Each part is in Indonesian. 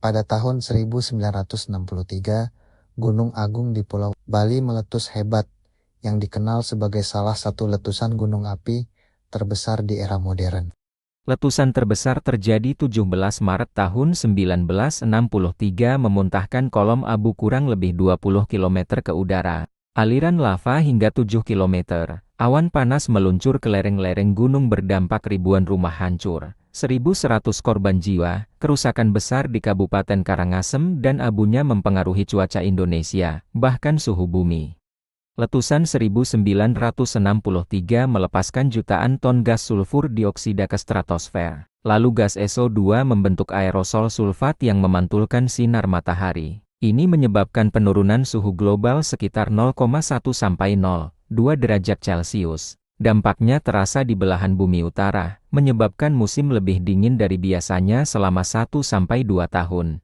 Pada tahun 1963, Gunung Agung di Pulau Bali meletus hebat, yang dikenal sebagai salah satu letusan gunung api terbesar di era modern. Letusan terbesar terjadi 17 Maret tahun 1963 memuntahkan kolom abu kurang lebih 20 km ke udara. Aliran lava hingga 7 km. Awan panas meluncur ke lereng-lereng gunung berdampak ribuan rumah hancur. 1.100 korban jiwa, kerusakan besar di Kabupaten Karangasem dan abunya mempengaruhi cuaca Indonesia, bahkan suhu bumi. Letusan 1963 melepaskan jutaan ton gas sulfur dioksida ke stratosfer. Lalu gas SO2 membentuk aerosol sulfat yang memantulkan sinar matahari. Ini menyebabkan penurunan suhu global sekitar 0,1 sampai 0,2 derajat Celcius. Dampaknya terasa di belahan bumi utara, menyebabkan musim lebih dingin dari biasanya selama 1 sampai 2 tahun.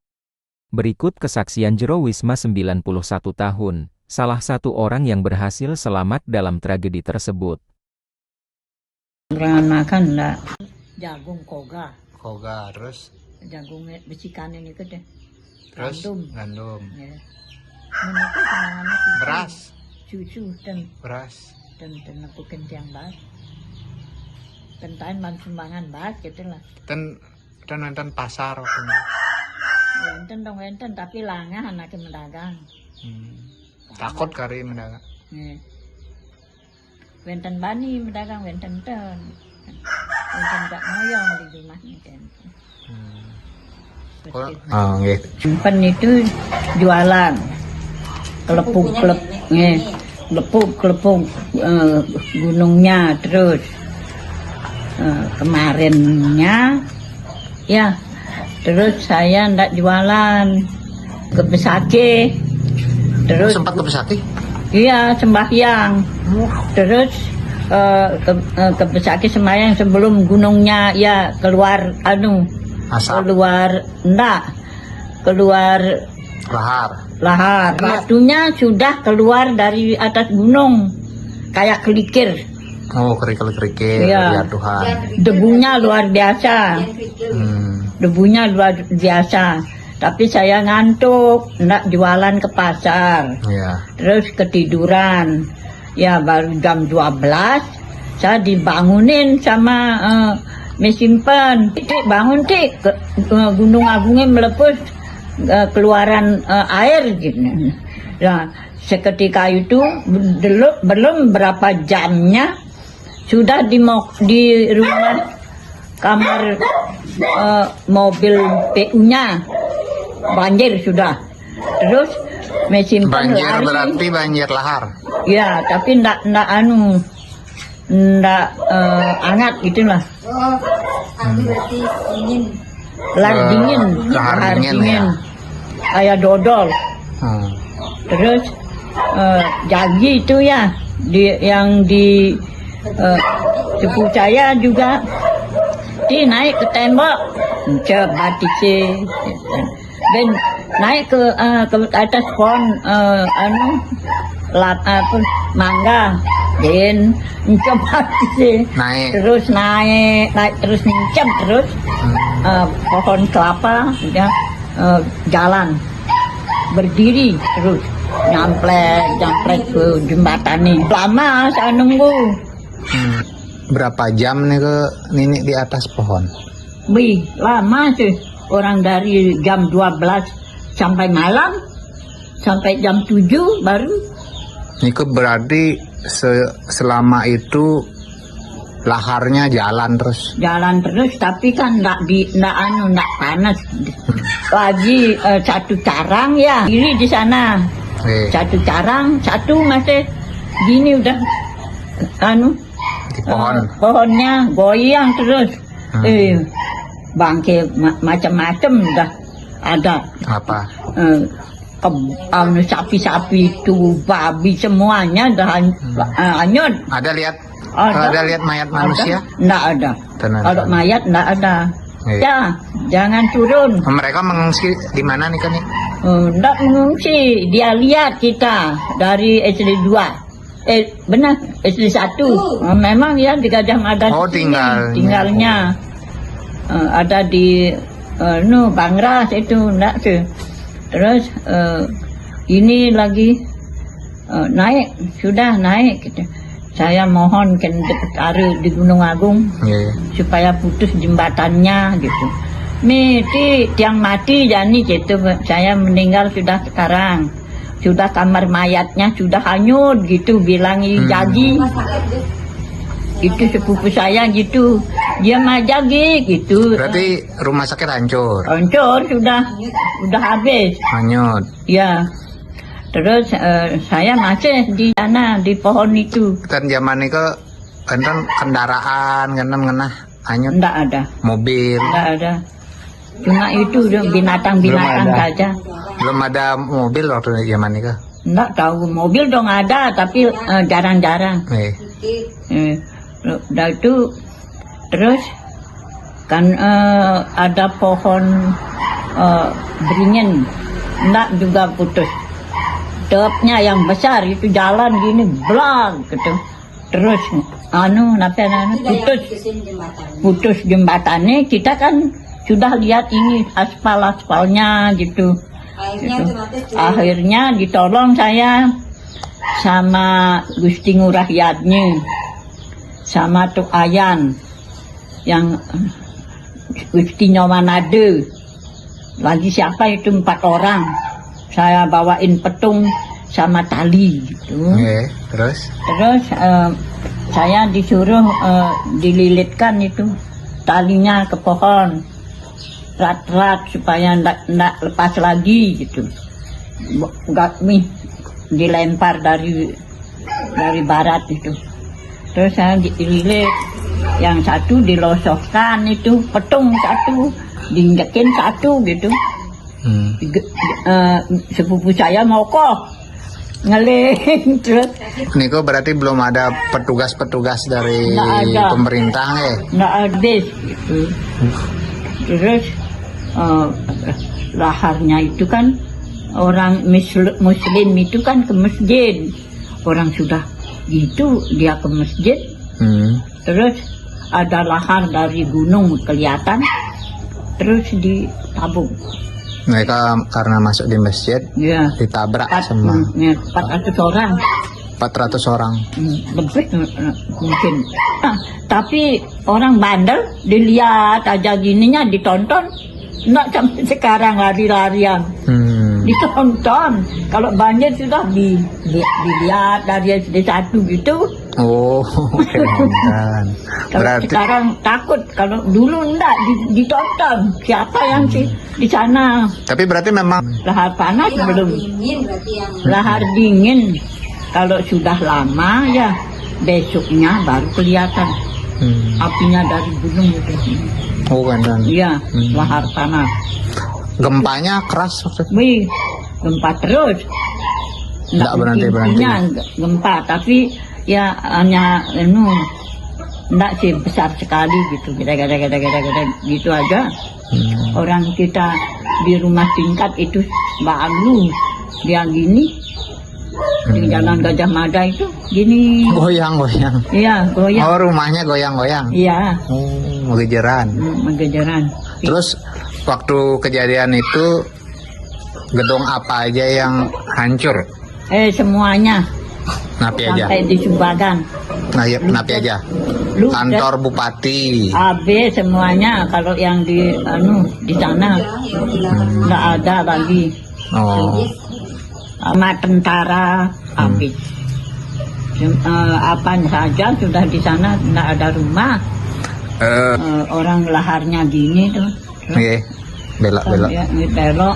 Berikut kesaksian Jero Wisma 91 tahun, salah satu orang yang berhasil selamat dalam tragedi tersebut. Makan enggak? Jagung koga. Koga, terus? Jagung becikan ini gede. Terus? Gandum. Ya. Menurutku senangannya Beras? Cucu dan Beras. dan aku kentiang banget. Kentain man sumbangan banget gitu lah. Nonton pasar. Wenten tapi langah anaknya mendagang. Takut kari mendagang. Wenten bani mendagang, wenten gak ngoyong di rumah nih kan. Simpen itu jualan kelepuk gunungnya, terus kemarinnya ya terus saya ndak jualan ke Besaki, terus Sempat ke Besaki? iya sembahyang, terus ke Besaki sembahyang sebelum gunungnya ya keluar keluar lahar. Batunya sudah keluar dari atas gunung kayak kelikir. Oh, kerikil-kerikil, ya Tuhan. Debunya luar biasa. Tapi saya ngantuk, nggak jualan ke pasar. Terus ketiduran. Ya baru jam 12 saya dibangunin sama mesimpen. Tik bangun tik, Gunung Agungnya meletus, keluaran air gitu. Nah, seketika itu belum berapa jamnya sudah di rumah kamar mobil PU-nya banjir sudah. Terus mesimpen banjir lari. Berarti banjir lahar. Ya, tapi ndak hangat gitulah. Berarti dingin. Lahar dingin. Kayak dodol. Terus jagi itu ya yang di sepupu saya juga naik ke tembok coba dan naik ke atas pohon mangga dan coba naik terus mincam terus pohon kelapa ya, jalan berdiri terus nyamplek ke jembatan nih. Lama saya nunggu. Berapa jam nih ke Nini di atas pohon? Lama sih. Orang dari jam 12 sampai malam, sampai jam 7 baru. Ini berarti selama itu laharnya jalan terus. Jalan terus, tapi kan nggak panas. Lagi satu carang ya, kiri di sana. Satu carang, satu masih gini udah di pohonnya goyang terus. Bangke macam-macam udah ada. Apa? Sapi-sapi itu, babi semuanya udah hanyut. Ada lihat mayat manusia? Nggak ada. Kalau mayat nggak ada. Ya, jangan turun. Mereka mengungsi di mana nih kan? Nggak mengungsi, dia lihat kita dari SD 2. Benar, SD 1. Memang ya di Gajah Mada. Oh, tinggalnya. Tinggalnya ada di Bangras itu enggak tuh. Terus ini lagi naik, sudah naik gitu. Saya mohon ke di Gunung Agung supaya putus jembatannya gitu. Miti tiang mati jani gitu. Saya meninggal sudah sekarang. Sudah kamar mayatnya sudah hanyut gitu, bilang jadi. Itu sepupu saya gitu. Dia mah jagi gitu. Berarti rumah sakit hancur. Hancur sudah habis. Hanyut. Ya. Terus saya masih di sana di pohon itu. Kan zaman itu kan kendaraan ngenah hanyut. Enggak ada. Mobil. Enggak ada. Cuma itu binatang-binatang saja. Belum ada mobil waktu zaman itu. Enggak tahu, mobil dong ada tapi jarang-jarang. Udah itu terus kan ada pohon beringin, enggak juga putus. Depnya yang besar itu jalan gini blang gitu. Terus putus jembatannya. Kita kan sudah lihat ini aspalnya gitu. Akhirnya ditolong saya sama Gusti Ngurah Yadnya, sama Tuk Ayan yang Gusti Nyomanade. Lagi siapa itu 4 orang. Saya bawain petung sama tali gitu. Terus saya disuruh dililitkan itu talinya ke pohon, rat-rat supaya ndak lepas lagi gitu. Dilempar dari barat itu. Terus saya dililit, yang satu dilosokkan itu petung satu, diinjekin satu gitu. Sepupu saya mogok ngeling terus. Niko berarti belum ada petugas dari pemerintah ya? Nggak ada gitu. Terus laharnya itu kan orang muslim itu kan ke masjid. Orang sudah gitu dia ke masjid. Terus ada lahar dari gunung kelihatan. Terus ditabung. Mereka karena masuk di masjid, ditabrak sama 400 orang. 400 orang. Lebih mungkin. Tapi orang bandel dilihat aja gininya ditonton, nggak sampai sekarang lari-larian. Ditonton. Kalau banjir sudah dilihat dari SD 1 gitu. Keren. Berarti sekarang takut, kalau dulu enggak ditonton. Siapa yang di sana? Tapi berarti memang lahar panas belum. Lahar dingin. Kalau sudah lama ya besoknya baru kelihatan apinya dari gunung itu. Kan. Iya, lahar panas. Gempanya keras maksudnya? Gempa terus. Enggak berhenti. Gempa, tapi ya hanya enggak sih besar sekali gitu. Gede gitu aja. Orang kita di rumah tingkat itu bagus. Dia gini. Di Jalan Gajah Mada itu gini. Goyang. Iya, goyang. Oh, rumahnya goyang. Iya. Menggejeran. Terus waktu kejadian itu gedung apa aja yang hancur? Semuanya. Napi aja. Sampai di Sumbagan. Napi aja. Kantor bupati. AB semuanya. Kalau yang di sana nggak ada lagi. Sama tentara habis. Apa saja sudah di sana, nggak ada rumah. Orang laharnya gini tuh. Belok. Belok.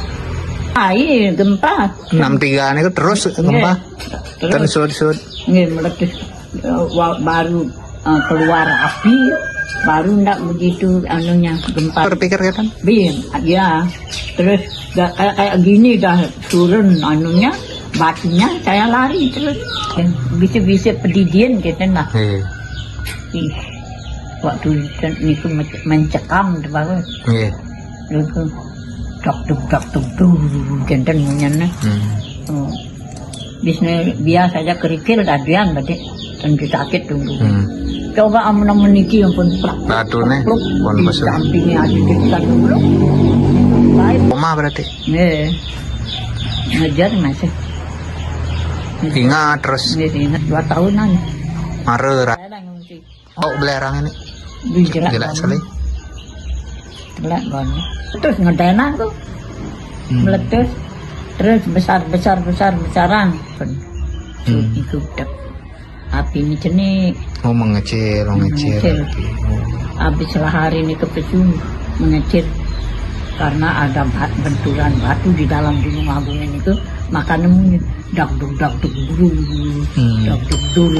Air gempa. 63 itu terus gempa. Terus sud. Meletus baru keluar api, baru ndak begitu gempa. Berpikir kan? Ya. Terus kayak gini dah turun batunya, saya lari terus. Bisa pedidian gitu nah. Waktu itu mencekam di bawah. Lalu dok genten munyana. Biasa saja kerikil tadian berarti. dan sakit tuh. Coba amun niki yang pun plak. Batune pun Di pesut. sampingnya ada dekat dulu. Baik. Oma berarti. Ngejar masih. Ingat terus Ingat 2 tahunan. marah. Saya dah ngungsi. Oh belerang ini. Dijelak Jelek sekali. Jelak banget. Terus ngedena tuh. Meletus. Terus besaran. Itu udah. Api ini jenis. Oh mengecil. Habis hari ini kepecung mengecil karena ada benturan batu di dalam Gunung Agung ini tuh, maka nemuin dak duk dulu.